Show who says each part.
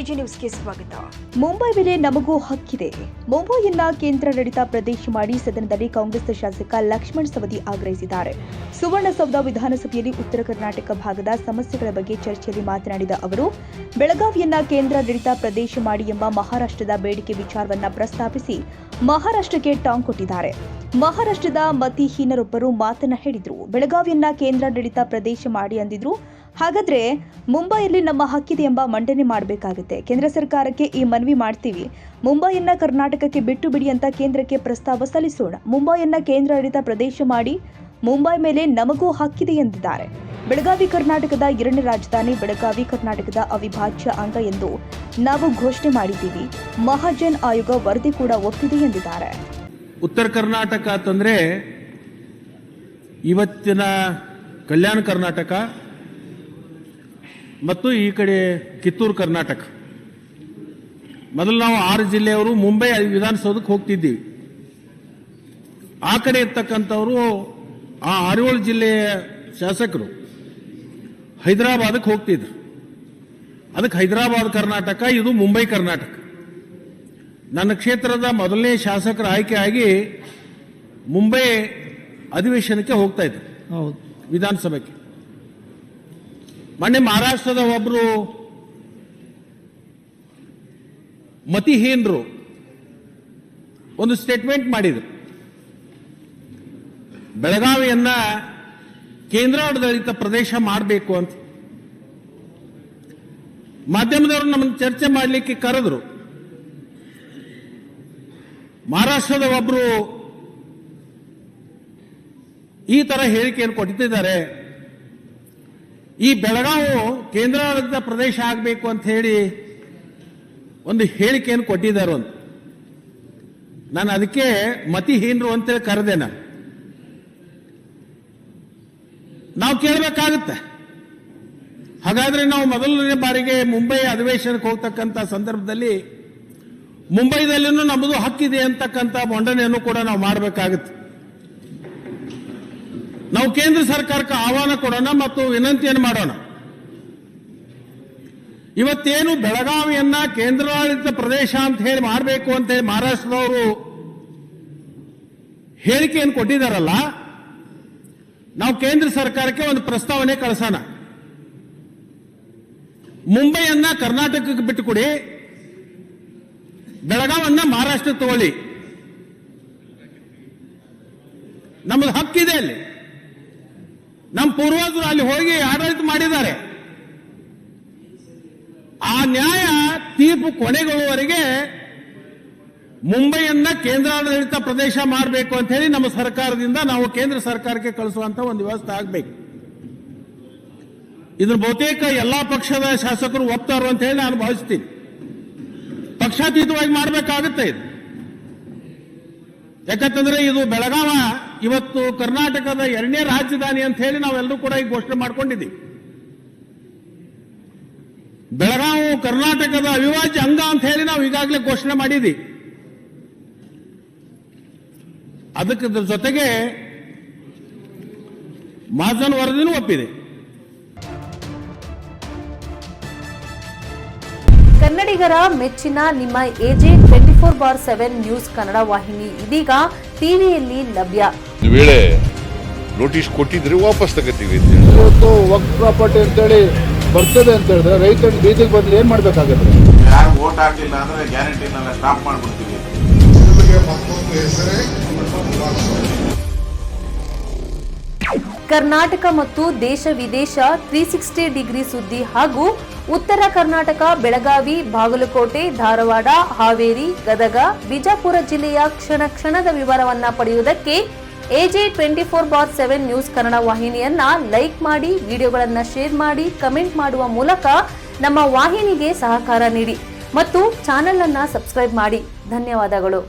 Speaker 1: AG ನ್ಯೂಸ್ಗೆ ಸ್ವಾಗತ. ಮುಂಬೈ ಮೇಲೆ ನಮಗೂ ಹಕ್ಕಿದೆ. ಮುಂಬೈಯನ್ನ ಕೇಂದ್ರಾಡಳಿತ ಪ್ರದೇಶ ಮಾಡಿ ಸದನದಲ್ಲಿ ಕಾಂಗ್ರೆಸ್ ಶಾಸಕ ಲಕ್ಷ್ಮಣ್ ಸವದಿ ಆಗ್ರಹಿಸಿದ್ದಾರೆ. ಸುವರ್ಣಸೌಧ ವಿಧಾನಸಭೆಯಲ್ಲಿ ಉತ್ತರ ಕರ್ನಾಟಕ ಭಾಗದ ಸಮಸ್ಯೆಗಳ ಬಗ್ಗೆ ಚರ್ಚೆಯಲ್ಲಿ ಮಾತನಾಡಿದ ಅವರು, ಬೆಳಗಾವಿಯನ್ನ ಕೇಂದ್ರಾಡಳಿತ ಪ್ರದೇಶ ಮಾಡಿ ಎಂಬ ಮಹಾರಾಷ್ಟ್ರದ ಬೇಡಿಕೆ ವಿಚಾರವನ್ನ ಪ್ರಸ್ತಾಪಿಸಿ ಮಹಾರಾಷ್ಟ್ರಕ್ಕೆ ಟಾಂಗ್ ಕೊಟ್ಟಿದ್ದಾರೆ. ಮಹಾರಾಷ್ಟ್ರದ ಮತಿಹೀನರೊಬ್ಬರು ಮಾತನ್ನ ಹೇಳಿದ್ರು. ಬೆಳಗಾವಿಯನ್ನ ಕೇಂದ್ರಾಡಳಿತ ಪ್ರದೇಶ ಮಾಡಿ ಅಂದಿದ್ರು. ಹಾಗಾದ್ರೆ ಮುಂಬೈಯಲ್ಲಿ ನಮ್ಮ ಹಕ್ಕಿದೆ ಎಂಬ ಮಂಡನೆ ಮಾಡಬೇಕಾಗುತ್ತೆ. ಕೇಂದ್ರ ಸರ್ಕಾರಕ್ಕೆ ಈ ಮನವಿ ಮಾಡ್ತೀವಿ. ಮುಂಬೈಯನ್ನ ಕರ್ನಾಟಕಕ್ಕೆ ಬಿಟ್ಟು ಬಿಡಿ ಅಂತ ಕೇಂದ್ರಕ್ಕೆ ಪ್ರಸ್ತಾವ ಸಲ್ಲಿಸೋಣ. ಮುಂಬೈಯನ್ನ ಕೇಂದ್ರಾಡಳಿತ ಪ್ರದೇಶ ಮಾಡಿ, ಮುಂಬೈ ಮೇಲೆ ನಮಗೂ ಹಕ್ಕಿದೆ ಎಂದಿದ್ದಾರೆ. ಬೆಳಗಾವಿ ಕರ್ನಾಟಕದ ಎರಡನೇ ರಾಜಧಾನಿ. ಬೆಳಗಾವಿ ಕರ್ನಾಟಕದ ಅವಿಭಾಜ್ಯ ಅಂಗ ಎಂದು ನಾವು ಘೋಷಣೆ ಮಾಡಿದ್ದೀವಿ. ಮಹಾಜನ್ ಆಯೋಗ ವರದಿ ಕೂಡ ಒಪ್ಪಿದೆ ಎಂದಿದ್ದಾರೆ.
Speaker 2: ಉತ್ತರ ಕರ್ನಾಟಕ ಅಂತಂದ್ರೆ ಇವತ್ತಿನ ಕಲ್ಯಾಣ ಕರ್ನಾಟಕ ಮತ್ತು ಈ ಕಡೆ ಕಿತ್ತೂರು ಕರ್ನಾಟಕ. ಮೊದಲು ನಾವು 6 ಜಿಲ್ಲೆಯವರು ಮುಂಬೈ ವಿಧಾನಸೌಧಕ್ಕೆ ಹೋಗ್ತಿದ್ದೀವಿ. ಆ ಕಡೆ ಇರ್ತಕ್ಕಂಥವರು ಆ 6-7 ಜಿಲ್ಲೆಯ ಶಾಸಕರು ಹೈದರಾಬಾದಕ್ಕೆ ಹೋಗ್ತಿದ್ರು. ಅದಕ್ಕೆ ಹೈದರಾಬಾದ್ ಕರ್ನಾಟಕ, ಇದು ಮುಂಬೈ ಕರ್ನಾಟಕ. ನನ್ನ ಕ್ಷೇತ್ರದ ಮೊದಲನೇ ಶಾಸಕರ ಆಯ್ಕೆ ಆಗಿ ಮುಂಬೈ ಅಧಿವೇಶನಕ್ಕೆ ಹೋಗ್ತಾ ಇದ್ರು ವಿಧಾನಸಭೆಗೆ. ಮೊನ್ನೆ ಮಹಾರಾಷ್ಟ್ರದ ಒಬ್ಬರು ಮತಿಹೀನರು ಒಂದು ಸ್ಟೇಟ್ಮೆಂಟ್ ಮಾಡಿದರು. ಬೆಳಗಾವಿಯನ್ನ ಕೇಂದ್ರಾಡಳಿತ ಪ್ರದೇಶ ಮಾಡಬೇಕು ಅಂತ ಮಾಧ್ಯಮದವರು ನಮ್ಮನ್ನು ಚರ್ಚೆ ಮಾಡಲಿಕ್ಕೆ ಕರೆದ್ರು. ಮಹಾರಾಷ್ಟ್ರದ ಒಬ್ಬರು ಈ ತರ ಹೇಳಿಕೆಯನ್ನು ಕೊಟ್ಟಿದ್ದಾರೆ. ಈ ಬೆಳಗಾವಿ ಕೇಂದ್ರಾಡಳಿತ ಪ್ರದೇಶ ಆಗಬೇಕು ಅಂತ ಹೇಳಿ ಒಂದು ಹೇಳಿಕೆಯನ್ನು ಕೊಟ್ಟಿದ್ದಾರೆ ಅಂತ. ನಾನು ಅದಕ್ಕೆ ಮತಿಹೀನರು ಅಂತೇಳಿ ಕರೆದೆ. ನಾವು ಕೇಳಬೇಕಾಗುತ್ತೆ. ಹಾಗಾದ್ರೆ ನಾವು ಮೊದಲನೇ ಬಾರಿಗೆ ಮುಂಬೈ ಅಧಿವೇಶನಕ್ಕೆ ಹೋಗ್ತಕ್ಕಂಥ ಸಂದರ್ಭದಲ್ಲಿ ಮುಂಬೈದಲ್ಲಿನೂ ನಮ್ಮದು ಹಕ್ಕಿದೆ ಅಂತಕ್ಕಂಥ ಮಂಡನೆಯನ್ನು ಕೂಡ ನಾವು ಮಾಡಬೇಕಾಗುತ್ತೆ. ನಾವು ಕೇಂದ್ರ ಸರ್ಕಾರಕ್ಕೆ ಆಹ್ವಾನ ಕೊಡೋಣ ಮತ್ತು ವಿನಂತಿಯನ್ನು ಮಾಡೋಣ. ಇವತ್ತೇನು ಬೆಳಗಾವಿಯನ್ನ ಕೇಂದ್ರಾಡಳಿತ ಪ್ರದೇಶ ಅಂತ ಹೇಳಿ ಮಾಡಬೇಕು ಅಂತ ಹೇಳಿ ಮಹಾರಾಷ್ಟ್ರದವರು ಹೇಳಿಕೆಯನ್ನು ಕೊಟ್ಟಿದ್ದಾರಲ್ಲ, ನಾವು ಕೇಂದ್ರ ಸರ್ಕಾರಕ್ಕೆ ಒಂದು ಪ್ರಸ್ತಾವನೆ ಕಳಿಸೋಣ. ಮುಂಬೈಯನ್ನ ಕರ್ನಾಟಕಕ್ಕೆ ಬಿಟ್ಟುಕೊಡಿ, ಬೆಳಗಾವನ್ನ ಮಹಾರಾಷ್ಟ್ರಕ್ಕೆ ತಗೊಳ್ಳಿ. ನಮ್ಮದು ಹಕ್ಕಿದೆ ಅಲ್ಲಿ. ನಮ್ಮ ಪೂರ್ವಜರು ಅಲ್ಲಿ ಹೋಗಿ ಆಡಳಿತ ಮಾಡಿದ್ದಾರೆ. ಆ ನ್ಯಾಯ ತೀರ್ಪು ಕೊನೆಗೊಳ್ಳುವವರೆಗೆ ಮುಂಬೈಯನ್ನ ಕೇಂದ್ರಾಡಳಿತ ಪ್ರದೇಶ ಮಾಡಬೇಕು ಅಂತ ಹೇಳಿ ನಮ್ಮ ಸರ್ಕಾರದಿಂದ ನಾವು ಕೇಂದ್ರ ಸರ್ಕಾರಕ್ಕೆ ಕಳಿಸುವಂತ ಒಂದು ವ್ಯವಸ್ಥೆ ಆಗಬೇಕು. ಇದನ್ನು ಬಹುತೇಕ ಎಲ್ಲಾ ಪಕ್ಷದ ಶಾಸಕರು ಒಪ್ತಾರು ಅಂತ ಹೇಳಿ ನಾನು ಭಾವಿಸ್ತೀನಿ. ಪಕ್ಷಾತೀತವಾಗಿ ಮಾಡಬೇಕಾಗುತ್ತೆ ಇದು. ಯಾಕಂತಂದ್ರೆ ಇದು ಬೆಳಗಾವ ಇವತ್ತು ಕರ್ನಾಟಕದ 2ನೇ ರಾಜಧಾನಿ ಅಂತ ಹೇಳಿ ನಾವೆಲ್ಲರೂ ಕೂಡ ಈಗ ಘೋಷಣೆ ಮಾಡ್ಕೊಂಡಿದ್ದೀವಿ. ಬೆಳಗಾವಿ ಕರ್ನಾಟಕದ ಅವಿಭಾಜ್ಯ ಅಂಗ ಅಂತ ಹೇಳಿ ನಾವು ಈಗಾಗಲೇ ಘೋಷಣೆ ಮಾಡಿದ್ದೀವಿ. ಅದಕ್ಕೆ ಜೊತೆಗೆ ಮಹಾಜನ್ ವರದಿನೂ ಒಪ್ಪಿದೆ.
Speaker 3: ಕನ್ನಡಿಗರ ಮೆಚ್ಚಿನ ನಿಮ್ಮ ಎಜೆ 24/7 ನ್ಯೂಸ್ ಕನ್ನಡ ವಾಹಿನಿ ಇದೀಗ ಟಿವಿಯಲ್ಲಿ ಲಭ್ಯ.
Speaker 4: ವೇಳೆ ನೋಟಿಸ್ ಕೊಟ್ಟಿದ್ರೆ ವಾಪಸ್ ತಗೋತೀವಿ.
Speaker 5: ಇವತ್ತು ವಕ್ಫ್ ಪ್ರಾಪರ್ಟಿ ಅಂತೇಳಿ ಬರ್ತದೆ ಅಂತ ಹೇಳಿದ್ರೆ ರೈತರು ಬೀದಿಗೆ ಬಂದ್ರೆ ಏನ್ ಮಾಡ್ಬೇಕಾಗುತ್ತೆ?
Speaker 6: ಯಾರು ವೋಟ್ ಹಾಕಿಲ್ಲ ಅಂದ್ರೆ ಗ್ಯಾರಂಟಿನೆಲ್ಲ ಸ್ಟಾಪ್ ಮಾಡ್ಬಿಡ್ತೀವಿ.
Speaker 3: ಕರ್ನಾಟಕ ಮತ್ತು ದೇಶ ವಿದೇಶ 360 ಡಿಗ್ರಿ ಸುದ್ದಿ ಹಾಗೂ ಉತ್ತರ ಕರ್ನಾಟಕ, ಬೆಳಗಾವಿ, ಬಾಗಲಕೋಟೆ, ಧಾರವಾಡ, ಹಾವೇರಿ, ಗದಗ, ಬಿಜಾಪುರ ಜಿಲ್ಲೆಯ ಕ್ಷಣ ಕ್ಷಣದ ವಿವರವನ್ನ ಪಡೆಯುವುದಕ್ಕೆ ಎಜೆ 24/7 ನ್ಯೂಸ್ ಕನ್ನಡ ವಾಹಿನಿಯನ್ನ ಲೈಕ್ ಮಾಡಿ, ವಿಡಿಯೋಗಳನ್ನ ಶೇರ್ ಮಾಡಿ, ಕಮೆಂಟ್ ಮಾಡುವ ಮೂಲಕ ನಮ್ಮ ವಾಹಿನಿಗೆ ಸಹಕಾರ ನೀಡಿ ಮತ್ತು ಚಾನೆಲ್ ಅನ್ನ ಸಬ್ಸ್ಕ್ರೈಬ್ ಮಾಡಿ. ಧನ್ಯವಾದಗಳು.